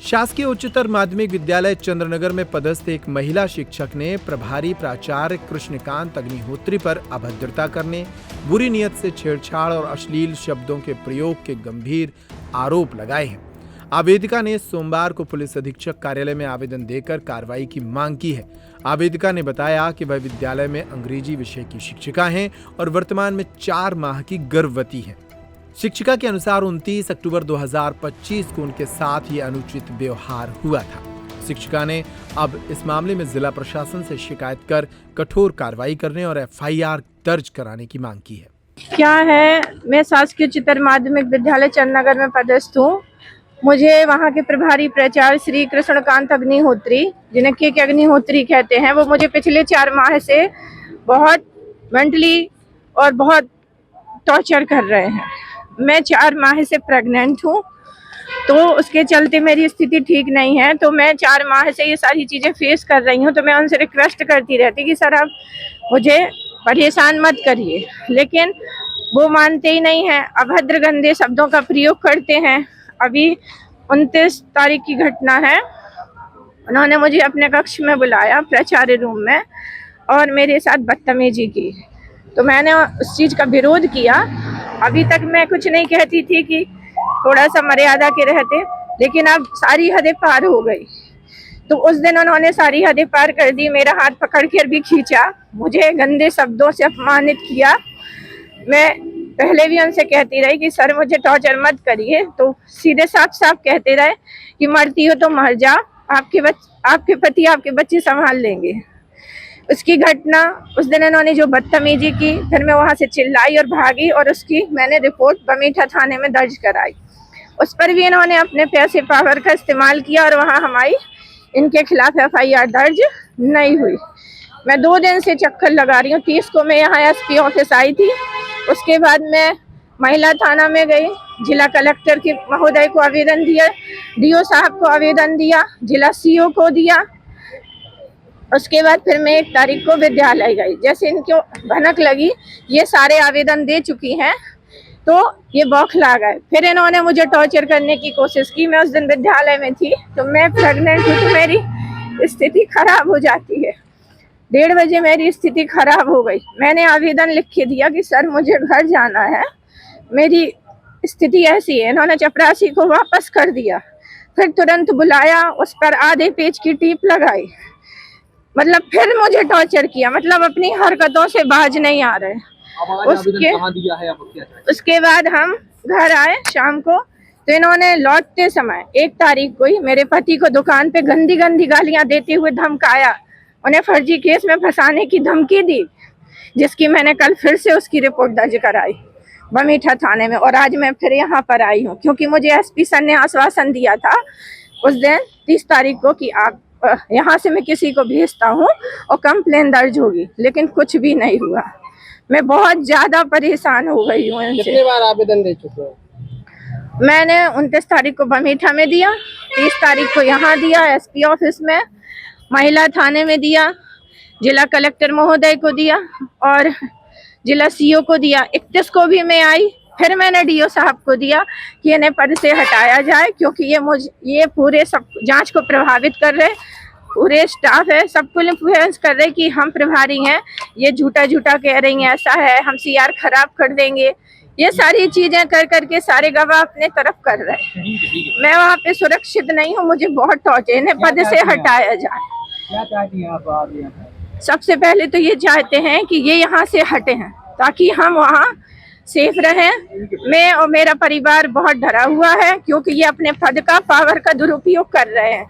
शासकीय उच्चतर माध्यमिक विद्यालय चंद्रनगर में पदस्थ एक महिला शिक्षक ने प्रभारी प्राचार्य कृष्णकांत अग्निहोत्री पर अभद्रता करने, बुरी नियत से छेड़छाड़ और अश्लील शब्दों के प्रयोग के गंभीर आरोप लगाए हैं। आवेदिका ने सोमवार को पुलिस अधीक्षक कार्यालय में आवेदन देकर कार्रवाई की मांग की है। आवेदिका ने बताया कि वह विद्यालय में अंग्रेजी विषय की शिक्षिका हैं और वर्तमान में 4 माह की गर्भवती हैं। शिक्षिका के अनुसार 29 अक्टूबर 2025 को उनके साथ ये अनुचित व्यवहार हुआ था। शिक्षिका ने अब इस मामले में जिला प्रशासन से शिकायत कर कठोर कार्रवाई करने और FIR दर्ज कराने की मांग की है। क्या है, मैं शासकीय उच्चतर माध्यमिक विद्यालय चंद्रनगर में पदस्थ हूँ। मुझे वहाँ के प्रभारी प्राचार्य श्री कृष्णकांत अग्निहोत्री, जिन्हें के अग्निहोत्री कहते हैं, वो मुझे पिछले 4 माह से बहुत मेंटली और बहुत टॉर्चर कर रहे हैं। मैं 4 माह से प्रेग्नेंट हूँ, तो उसके चलते मेरी स्थिति ठीक नहीं है। तो मैं 4 माह से ये सारी चीज़ें फेस कर रही हूँ। तो मैं उनसे रिक्वेस्ट करती रहती कि सर आप मुझे परेशान मत करिए, लेकिन वो मानते ही नहीं हैं। अभद्र गंदे शब्दों का प्रयोग करते हैं। अभी 29 तारीख की घटना है, उन्होंने मुझे अपने कक्ष में बुलाया प्राचार्य रूम में और मेरे साथ बदतमीजी की। तो मैंने उस चीज़ का विरोध किया। अभी तक मैं कुछ नहीं कहती थी कि थोड़ा सा मर्यादा के रहते, लेकिन अब सारी हदें पार हो गई। तो उस दिन उन्होंने सारी हदें पार कर दी। मेरा हाथ पकड़ कर भी खींचा, मुझे गंदे शब्दों से अपमानित किया। मैं पहले भी उनसे कहती रही कि सर मुझे टॉर्चर मत करिए, तो सीधे साफ साफ कहते रहे कि मरती हो तो मर जा, आपके पति आपके बच्चे संभाल लेंगे। उसकी घटना उस दिन इन्होंने जो बदतमीजी की, फिर मैं वहाँ से चिल्लाई और भागी और उसकी मैंने रिपोर्ट बमीठा थाने में दर्ज कराई। उस पर भी इन्होंने अपने पैसे पावर का इस्तेमाल किया और वहाँ हमारी इनके खिलाफ FIR दर्ज नहीं हुई। मैं 2 दिन से चक्कर लगा रही हूँ। 30 को मैं यहाँ SP ऑफिस आई थी, उसके बाद मैं महिला थाना में गई, जिला कलेक्टर के महोदय को आवेदन दिया, DO साहब को आवेदन दिया, जिला CO को दिया। उसके बाद फिर मैं 1 तारीख को विद्यालय गई। जैसे इनको भनक लगी ये सारे आवेदन दे चुकी हैं, तो ये बौखला गए। फिर इन्होंने मुझे टॉर्चर करने की कोशिश की। मैं उस दिन विद्यालय में थी, तो मैं प्रेग्नेंट हूँ, तो मेरी स्थिति खराब हो जाती है। 1:30 बजे मेरी स्थिति खराब हो गई। मैंने आवेदन लिख के दिया कि सर मुझे घर जाना है, मेरी स्थिति ऐसी है। इन्होंने चपरासी को वापस कर दिया, फिर तुरंत बुलाया, उस पर आधे पेज की टीप लगाई, मतलब फिर मुझे टॉर्चर किया। मतलब अपनी हरकतों से बाज नहीं आ रहे। उसके बाद हम घर आए शाम को, तो इन्होंने लौटते समय 1 तारीख को ही मेरे पति को दुकान पे गंदी गंदी गालियां देते हुए धमकाया, उन्हें फर्जी केस में फंसाने की धमकी दी, जिसकी मैंने कल फिर से उसकी रिपोर्ट दर्ज कराई बमीठा थाने में। और आज मैं फिर यहाँ पर आई हूँ, क्योंकि मुझे SP सर ने आश्वासन दिया था उस दिन 30 तारीख को कि आप यहाँ से मैं किसी को भेजता हूँ और कंप्लेन दर्ज होगी, लेकिन कुछ भी नहीं हुआ। मैं बहुत ज्यादा परेशान हो गई हूँ। कितने बार आवेदन दे चुके हो? मैंने 29 तारीख को बमीठा में दिया, 30 तारीख को यहाँ दिया SP ऑफिस में, महिला थाने में दिया, जिला कलेक्टर महोदय को दिया और जिला CO को दिया। 31 को भी मैं आई, फिर मैंने DO साहब को दिया कि इन्हें पद से हटाया जाए, क्योंकि ये पूरे सब जांच को प्रभावित कर रहे। पूरे स्टाफ है, सबको इन्फ्लुएंस कर रहे कि हम प्रभारी हैं, ये झूठा कह रही हैं, ऐसा है, हम CR खराब कर देंगे। ये सारी चीजें कर करके सारे गवाह अपने तरफ कर रहे हैं। मैं वहाँ पे सुरक्षित नहीं हूँ, मुझे बहुत टॉर्चर, इन्हें पद से हटाया जाए। क्या चाहती हैं आप? सबसे पहले तो ये चाहते हैं कि ये यहाँ से हटे हैं, ताकि हम वहाँ सेफ रहें। मैं और मेरा परिवार बहुत डरा हुआ है, क्योंकि ये अपने पद का पावर का दुरुपयोग कर रहे हैं।